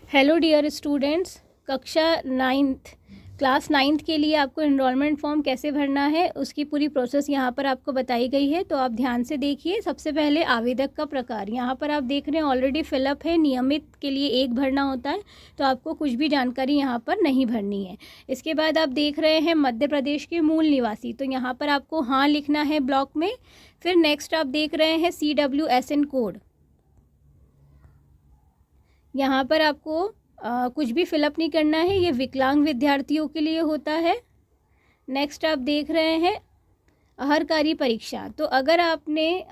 Hello dear students, कक्षा 9th class 9th के लिए आपको इनरोलमेंट फॉर्म कैसे भरना है उसकी पूरी प्रोसेस यहाँ पर आपको बताई गई है। तो आप ध्यान से देखिए। सबसे पहले आवेदक का प्रकार यहाँ पर आप देख रहे हैं ऑलरेडी फिलअप है। नियमित के लिए 1 भरना होता है, तो आपको कुछ भी जानकारी यहाँ पर नहीं भरनी है। इसके बाद आप देख रहे हैं मध्य प्रदेश के मूल निवासी, तो यहाँ पर आपको हाँ लिखना है ब्लॉक में। फिर नेक्स्ट आप देख रहे हैं CWSN कोड, यहाँ पर आपको कुछ भी फिलअप नहीं करना है, ये विकलांग विद्यार्थियों के लिए होता है। नेक्स्ट आप देख रहे हैं अहरकारी परीक्षा, तो अगर आपने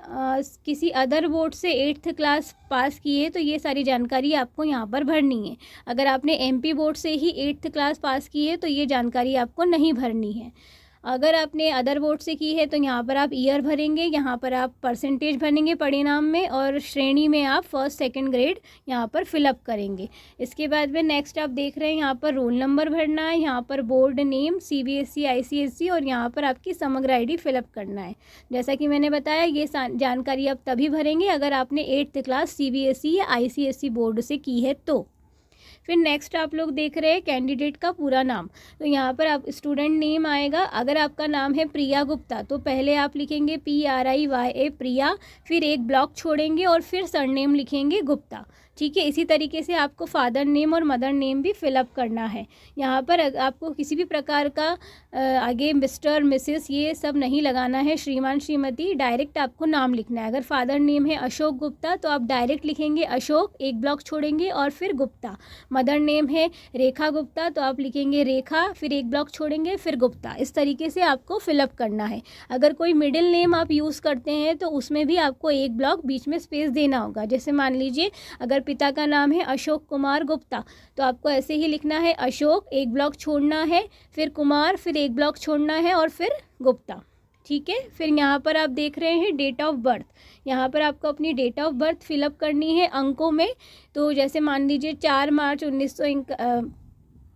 किसी अदर बोर्ड से 8th क्लास पास की है तो ये सारी जानकारी आपको यहाँ पर भरनी है। अगर आपने MP बोर्ड से ही 8th क्लास पास की है तो ये जानकारी आपको नहीं भरनी है। अगर आपने अदर बोर्ड से की है तो यहाँ पर आप ईयर भरेंगे, यहाँ पर आप परसेंटेज भरेंगे परिणाम में, और श्रेणी में आप 1st 2nd ग्रेड यहाँ पर फिलअप करेंगे। इसके बाद में नेक्स्ट आप देख रहे हैं यहाँ पर रोल नंबर भरना है, यहाँ पर बोर्ड नेम CBSE ICSE, और यहाँ पर आपकी समग्र ID फिलअप करना है। जैसा कि मैंने बताया ये जानकारी आप तभी भरेंगे अगर आपने 8th क्लास CBSE या ICSE बोर्ड से की है तो। फिर नेक्स्ट आप लोग देख रहे हैं कैंडिडेट का पूरा नाम, तो यहाँ पर आप स्टूडेंट नेम आएगा। अगर आपका नाम है प्रिया गुप्ता तो पहले आप लिखेंगे PRIYA प्रिया, फिर एक ब्लॉक छोड़ेंगे और फिर सरनेम लिखेंगे गुप्ता। ठीक है, इसी तरीके से आपको फादर नेम और मदर नेम भी फिलअप करना है। यहाँ पर आपको किसी भी प्रकार का आगे मिस्टर मिसेस ये सब नहीं लगाना है, श्रीमान श्रीमती, डायरेक्ट आपको नाम लिखना है। अगर फादर नेम है अशोक गुप्ता तो आप डायरेक्ट लिखेंगे अशोक, एक ब्लॉक छोड़ेंगे और फिर गुप्ता। मदर नेम है रेखा गुप्ता तो आप लिखेंगे रेखा, फिर एक ब्लॉक छोड़ेंगे फिर गुप्ता। इस तरीके से आपको फिलअप करना है। अगर कोई मिडिल नेम आप यूज़ करते हैं तो उसमें भी आपको एक ब्लॉक बीच में स्पेस देना होगा। जैसे मान लीजिए अगर पिता का नाम है अशोक कुमार गुप्ता तो आपको ऐसे ही लिखना है अशोक, एक ब्लॉक छोड़ना है, फिर कुमार, फिर एक ब्लॉक छोड़ना है और फिर गुप्ता। ठीक है, फिर यहाँ पर आप देख रहे हैं डेट ऑफ बर्थ, यहाँ पर आपको अपनी डेट ऑफ बर्थ फिलअप करनी है अंकों में। तो जैसे मान लीजिए 4 मार्च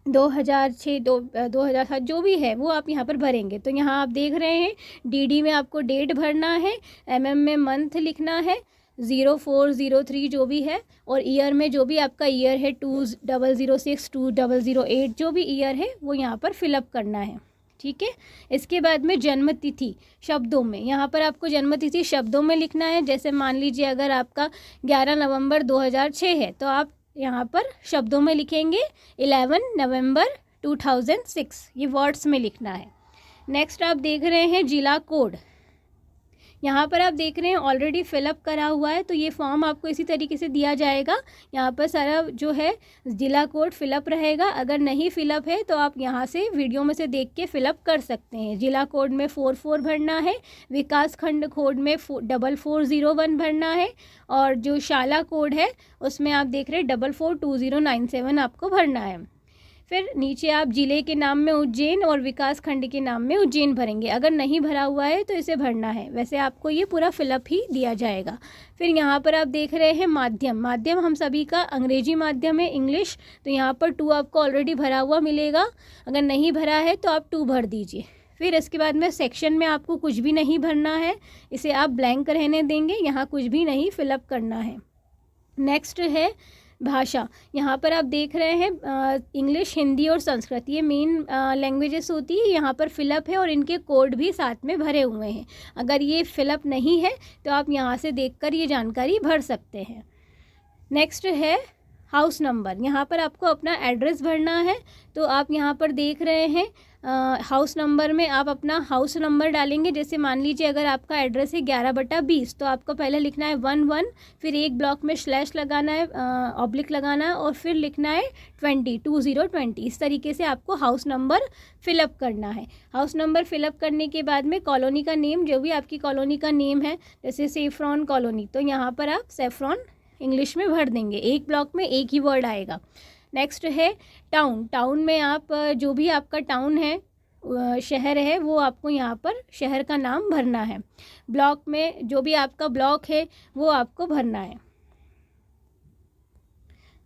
2006 2007 जो भी है वो आप यहाँ पर भरेंगे। तो यहाँ आप देख रहे हैं DD में आपको डेट भरना है, MM में मंथ लिखना है, 0403 जो भी है, और ईयर में जो भी आपका ईयर है 2006 2008 जो भी ईयर है वो यहाँ पर फिलअप करना है। ठीक है, इसके बाद में जन्म तिथि शब्दों में, यहाँ पर आपको जन्म तिथि शब्दों में लिखना है। जैसे मान लीजिए अगर आपका 11 नवंबर 2006 है तो आप यहाँ पर शब्दों में लिखेंगे 11 नवंबर 2006, ये वर्ड्स में लिखना है। नेक्स्ट आप देख रहे हैं जिला कोड, यहाँ पर आप देख रहे हैं ऑलरेडी फिलअप करा हुआ है, तो ये फॉर्म आपको इसी तरीके से दिया जाएगा। यहाँ पर सारा जो है जिला कोड फिलअप रहेगा। अगर नहीं फिलअप है तो आप यहाँ से वीडियो में से देख के फिलअप कर सकते हैं। जिला कोड में 44 भरना है, विकास खंड कोड में 4401 भरना है, और जो शाला कोड है उसमें आप देख रहे हैं 442097 आपको भरना है। फिर नीचे आप जिले के नाम में उज्जैन और विकास खंड के नाम में उज्जैन भरेंगे। अगर नहीं भरा हुआ है तो इसे भरना है, वैसे आपको ये पूरा फिलअप ही दिया जाएगा। फिर यहाँ पर आप देख रहे हैं माध्यम हम सभी का अंग्रेजी माध्यम है इंग्लिश, तो यहाँ पर 2 आपको ऑलरेडी भरा हुआ मिलेगा। अगर नहीं भरा है तो आप 2 भर दीजिए। फिर इसके बाद में सेक्शन में आपको कुछ भी नहीं भरना है, इसे आप ब्लैंक रहने देंगे, यहाँ कुछ भी नहीं फिलअप करना है। नेक्स्ट है भाषा, यहाँ पर आप देख रहे हैं इंग्लिश, हिंदी और संस्कृत ये मेन लैंग्वेजेस होती है। यहाँ पर फिलअप है और इनके कोड भी साथ में भरे हुए हैं। अगर ये फिलअप नहीं है तो आप यहाँ से देखकर ये जानकारी भर सकते हैं। नेक्स्ट है हाउस नंबर, यहाँ पर आपको अपना एड्रेस भरना है। तो आप यहाँ पर देख रहे हैं हाउस नंबर में आप अपना हाउस नंबर डालेंगे। जैसे मान लीजिए अगर आपका एड्रेस है 11/20 तो आपको पहले लिखना है 11, फिर एक ब्लॉक में स्लैश लगाना है, ऑब्लिक लगाना है, और फिर लिखना है 2020। इस तरीके से आपको हाउस नंबर फिलअप करना है। हाउस नंबर फिलअप करने के बाद में कॉलोनी का नेम, जो भी आपकी कॉलोनी का नेम है, जैसे सेफ्रॉन कॉलोनी, तो यहाँ पर आप सेफ्रॉन इंग्लिश में भर देंगे। एक ब्लॉक में एक ही वर्ड आएगा। नेक्स्ट है टाउन में आप जो भी आपका टाउन है शहर है वो आपको यहाँ पर शहर का नाम भरना है। ब्लॉक में जो भी आपका ब्लॉक है वो आपको भरना है।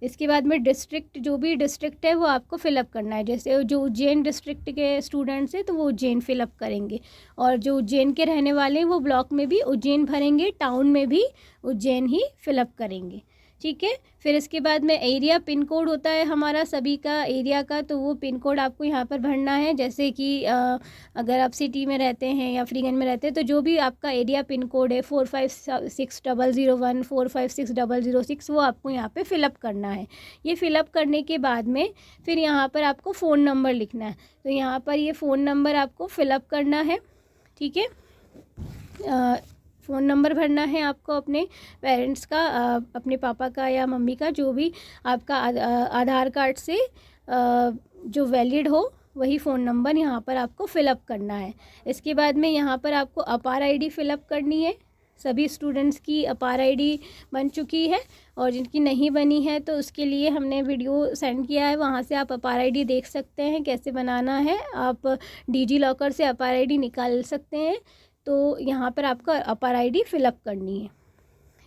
इसके बाद में डिस्ट्रिक्ट, जो भी डिस्ट्रिक्ट है वो आपको फिलअप करना है। जैसे जो उज्जैन डिस्ट्रिक्ट के स्टूडेंट्स हैं तो वो उज्जैन फिलअप करेंगे, और जो उज्जैन के रहने वाले हैं वो ब्लॉक में भी उज्जैन भरेंगे, टाउन में भी उज्जैन ही फिलअप करेंगे। ठीक है। फिर इसके बाद में एरिया पिन कोड होता है हमारा सभी का एरिया का, तो वो पिन कोड आपको यहाँ पर भरना है। जैसे कि अगर आप सिटी में रहते हैं या फ्रीगंज में रहते हैं तो जो भी आपका एरिया पिन कोड है 456001 456006 वो आपको यहाँ पे फिलअप करना है। ये फिलअप करने के बाद में फिर यहाँ पर आपको फ़ोन नंबर लिखना है। तो यहाँ पर ये फ़ोन नंबर आपको फिलअप करना है, ठीक है। फ़ोन नंबर भरना है आपको अपने पेरेंट्स का, अपने पापा का या मम्मी का, जो भी आपका आधार कार्ड से जो वैलिड हो वही फ़ोन नंबर यहाँ पर आपको फ़िलअप करना है। इसके बाद में यहाँ पर आपको अपार आईडी फ़िलअप करनी है। सभी स्टूडेंट्स की अपार आईडी बन चुकी है और जिनकी नहीं बनी है तो उसके लिए हमने वीडियो सेंड किया है, वहाँ से आप अपार आईडी देख सकते हैं कैसे बनाना है। आप डिजी लॉकर से अपार आईडी निकाल सकते हैं। तो यहाँ पर आपको अपार आईडी फ़िलअप करनी है।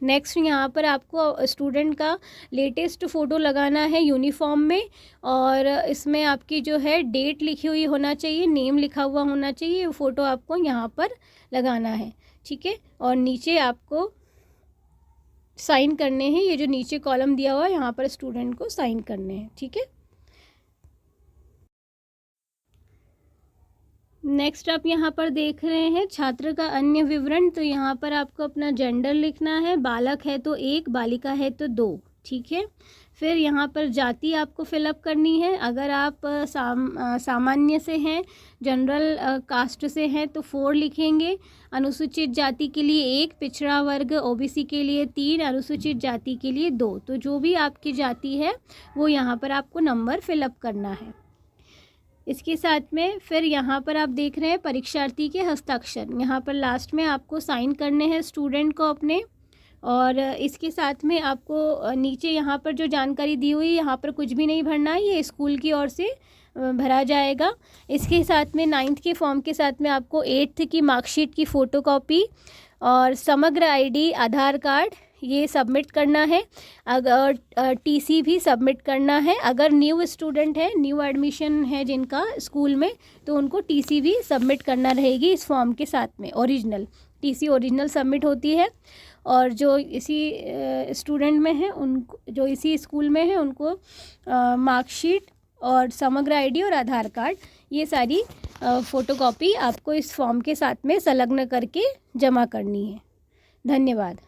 नेक्स्ट यहाँ पर आपको स्टूडेंट का लेटेस्ट फ़ोटो लगाना है यूनिफॉर्म में, और इसमें आपकी जो है डेट लिखी हुई होना चाहिए, नेम लिखा हुआ होना चाहिए। वो फ़ोटो आपको यहाँ पर लगाना है, ठीक है। और नीचे आपको साइन करने हैं, ये जो नीचे कॉलम दिया हुआ है यहाँ पर स्टूडेंट को साइन करने हैं, ठीक है। नेक्स्ट आप यहाँ पर देख रहे हैं छात्र का अन्य विवरण। तो यहाँ पर आपको अपना जेंडर लिखना है, बालक है तो 1, बालिका है तो 2, ठीक है। फिर यहाँ पर जाति आपको फिलअप करनी है। अगर आप सामान्य से हैं, जनरल कास्ट से हैं तो 4 लिखेंगे, अनुसूचित जाति के लिए 1, पिछड़ा वर्ग ओबीसी के लिए 3, अनुसूचित जाति के लिए 2। तो जो भी आपकी जाति है वो यहाँ पर आपको नंबर फिलअप करना है। इसके साथ में फिर यहाँ पर आप देख रहे हैं परीक्षार्थी के हस्ताक्षर, यहाँ पर लास्ट में आपको साइन करने हैं स्टूडेंट को अपने। और इसके साथ में आपको नीचे यहाँ पर जो जानकारी दी हुई, यहाँ पर कुछ भी नहीं भरना है, ये स्कूल की ओर से भरा जाएगा। इसके साथ में 9th के फॉर्म के साथ में आपको 8th की मार्कशीट की फ़ोटोकॉपी और समग्र आईडी, आधार कार्ड ये सबमिट करना है। अगर टीसी भी सबमिट करना है। अगर न्यू स्टूडेंट है, न्यू एडमिशन है जिनका स्कूल में, तो उनको टीसी भी सबमिट करना रहेगी इस फॉर्म के साथ में। ओरिजिनल टीसी ओरिजिनल सबमिट होती है। और जो इसी स्टूडेंट में है उनको, जो इसी स्कूल में है उनको मार्कशीट और समग्र आईडी और आधार कार्ड ये सारी फ़ोटोकॉपी आपको इस फॉर्म के साथ में संलग्न करके जमा करनी है। धन्यवाद।